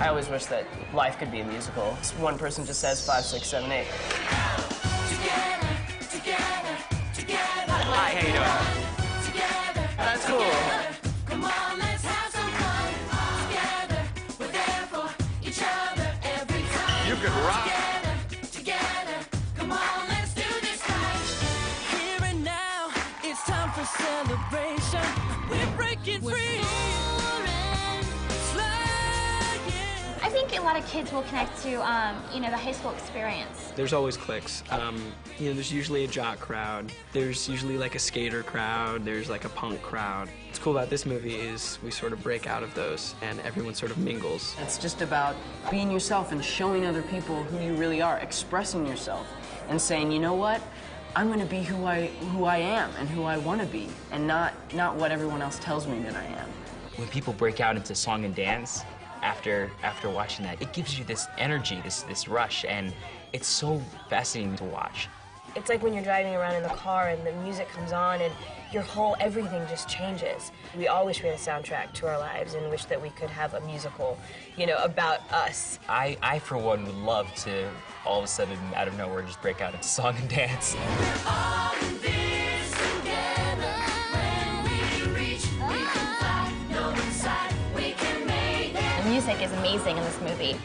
I always wish that life could be a musical. One person just says 5, 6, 7, 8. Hi, how you doing? That's cool. Come on, let's have some fun. Together, we're there for each other every time. You could rock. Together, come on, let's do this right. Here and now, it's time for celebration. We're breaking free. I think a lot of kids will connect to, you know, the high school experience. There's always cliques. You know, there's usually a jock crowd. There's usually like a skater crowd. There's like a punk crowd. What's cool about this movie is we sort of break out of those and everyone sort of mingles. It's just about being yourself and showing other people who you really are, expressing yourself and saying, you know what? I'm going to be who I am and who I want to be, and not what everyone else tells me that I am. When people break out into song and dance after watching that, it gives you this energy, this rush, and it's so fascinating to watch. It's like when you're driving around in the car and the music comes on and your whole everything just changes. We all wish we had a soundtrack to our lives and wish that we could have a musical, you know, about us. I for one, would love to all of a sudden, out of nowhere, just break out into song and dance. The music is amazing in this movie.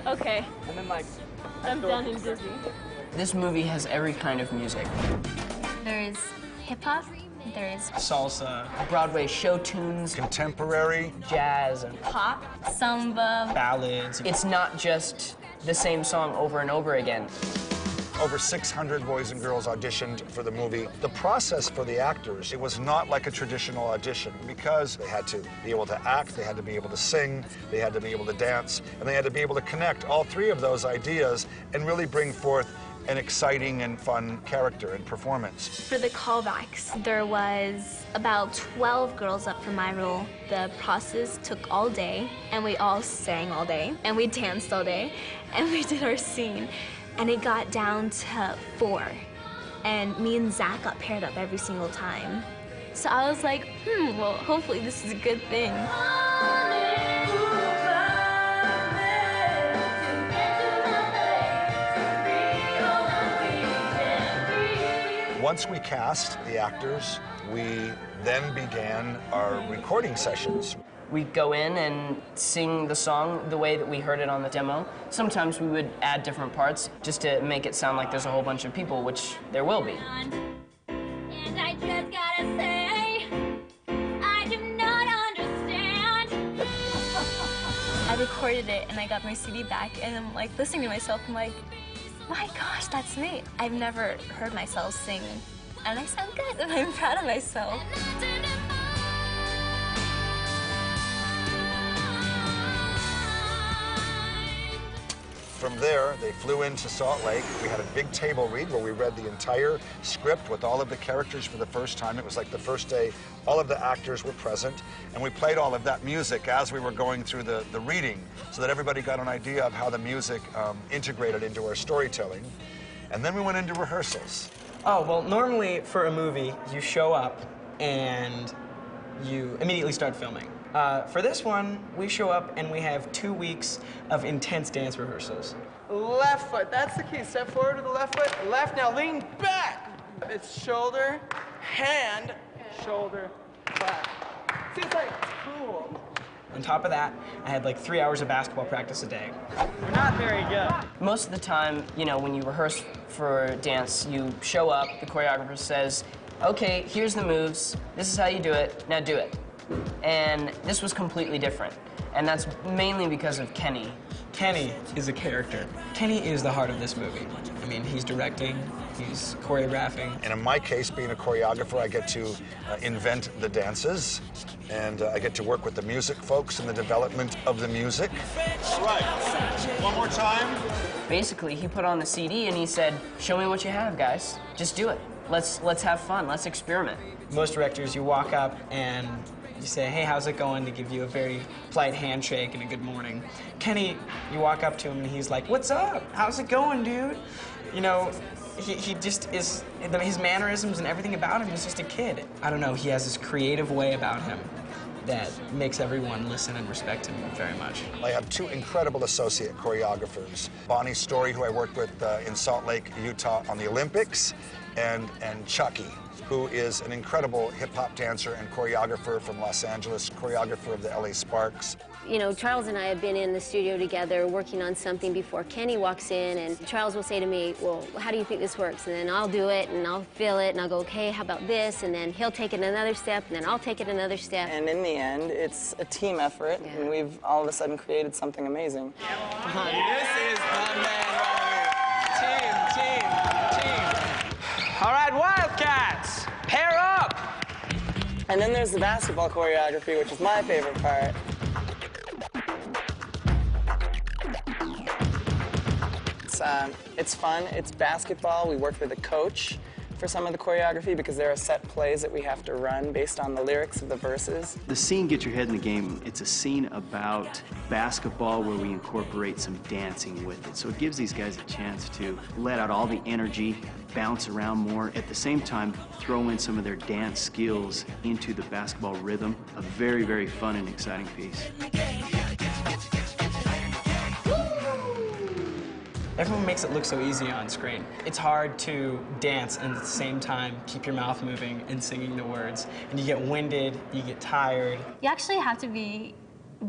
Okay, And then like, I'm done and dizzy. This movie has every kind of music. There's hip-hop, there's salsa, Broadway show tunes, Contemporary. jazz, and pop, samba. ballads. it's not just the same song over and over again. Over 600 boys and girls auditioned for the movie. The process for the actors, it was not like a traditional audition because they had to be able to act, they had to be able to sing, they had to be able to dance, and they had to be able to connect all three of those ideas and really bring forth an exciting and fun character and performance. For the callbacks, there was about 12 girls up for my role. The process took all day, and we all sang all day, and we danced all day, and we did our scene. And it got down to 4. And me and Zach got paired up every single time. So I was like, well, hopefully this is a good thing. Once we cast the actors, we then began our recording sessions. We go in and sing the song the way that we heard it on the demo. Sometimes we would add different parts just to make it sound like there's a whole bunch of people, which there will be. And I just gotta say, I do not understand. I recorded it and I got my CD back and I'm like listening to myself, I'm like, my gosh, that's me. I've never heard myself sing and I sound good and I'm proud of myself. From there, they flew into Salt Lake. We had a big table read where we read the entire script with all of the characters for the first time. It was like the first day all of the actors were present, and we played all of that music as we were going through the reading so that everybody got an idea of how the music integrated into our storytelling. And then we went into rehearsals. Oh, well, normally for a movie, you show up and you immediately start filming. For this one, we show up and we have 2 weeks of intense dance rehearsals. Left foot, that's the key. Step forward to the left foot, left, now lean back. It's shoulder, hand, shoulder, back. See, it's like cool. On top of that, I had like 3 hours of basketball practice a day. We're not very good. Most of the time, you know, when you rehearse for dance, you show up, the choreographer says, okay, here's the moves, this is how you do it, now do it. And this was completely different. And that's mainly because of Kenny. Kenny is a character. Kenny is the heart of this movie. I mean, he's directing, he's choreographing. And in my case, being a choreographer, I get to invent the dances, and I get to work with the music folks in the development of the music. All right, one more time. Basically, he put on the CD and he said, show me what you have, guys. Just do it. Let's have fun, let's experiment. Most directors, you walk up and you say, hey, how's it going? To give you a very polite handshake and a good morning. Kenny, you walk up to him and he's like, what's up? How's it going, dude? You know, he just is, his mannerisms and everything about him is just a kid. I don't know, he has this creative way about him that makes everyone listen and respect him very much. I have two incredible associate choreographers. Bonnie Story, who I worked with in Salt Lake, Utah on the Olympics, and Chucky, who is an incredible hip-hop dancer and choreographer from Los Angeles, choreographer of the LA Sparks. You know, Charles and I have been in the studio together working on something before Kenny walks in, and Charles will say to me, well, how do you think this works? And then I'll do it, and I'll feel it, and I'll go, okay, how about this? And then he'll take it another step, and then I'll take it another step. And in the end, it's a team effort, and we've all of a sudden created something amazing. This is the man right here. Team. All right, Wildcats, pair up. And then there's the basketball choreography, which is my favorite part. It's fun, it's basketball. We worked with a coach for some of the choreography because there are set plays that we have to run based on the lyrics of the verses. The scene, Get Your Head in the Game, it's a scene about basketball where we incorporate some dancing with it. So it gives these guys a chance to let out all the energy, bounce around more, at the same time throw in some of their dance skills into the basketball rhythm. A very, very fun and exciting piece. Everyone makes it look so easy on screen. It's hard to dance and at the same time keep your mouth moving and singing the words. And you get winded, you get tired. You actually have to be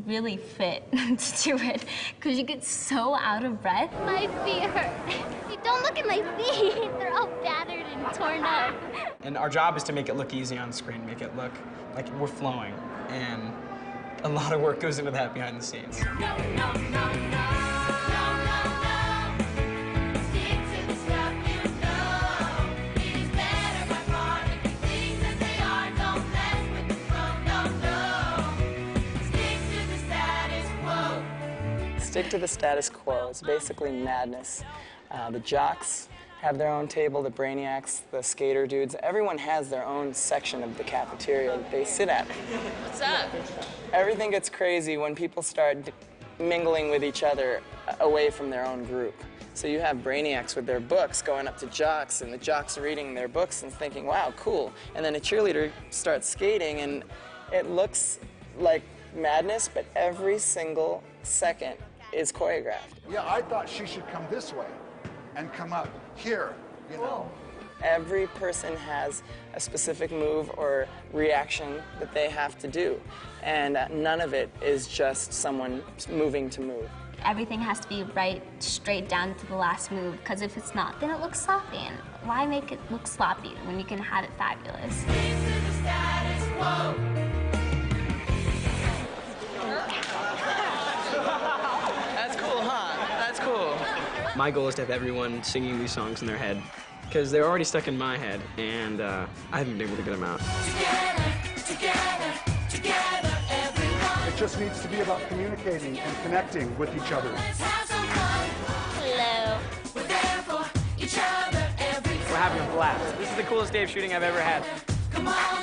really fit to do it because you get so out of breath. My feet hurt. Don't look at my feet. They're all battered and torn up. And our job is to make it look easy on screen, make it look like we're flowing. And a lot of work goes into that behind the scenes. Stick to the status quo. It's basically madness. The jocks have their own table, the brainiacs, the skater dudes. Everyone has their own section of the cafeteria that they sit at. What's up? Everything gets crazy when people start mingling with each other away from their own group. So you have brainiacs with their books going up to jocks, and the jocks are reading their books and thinking, wow, cool. And then a cheerleader starts skating, and it looks like madness, but every single second is choreographed. Yeah, I thought she should come this way and come up here, you know. Every person has a specific move or reaction that they have to do, and none of it is just someone moving to move. Everything has to be right, straight down to the last move, because if it's not, then it looks sloppy. And why make it look sloppy when you can have it fabulous? That's cool, huh? That's cool. My goal is to have everyone singing these songs in their head, because they're already stuck in my head, and I haven't been able to get them out. Together, everyone. It just needs to be about communicating and connecting with each other. Hello. We're there for each other every time. We're having a blast. This is the coolest day of shooting I've ever had. Come on.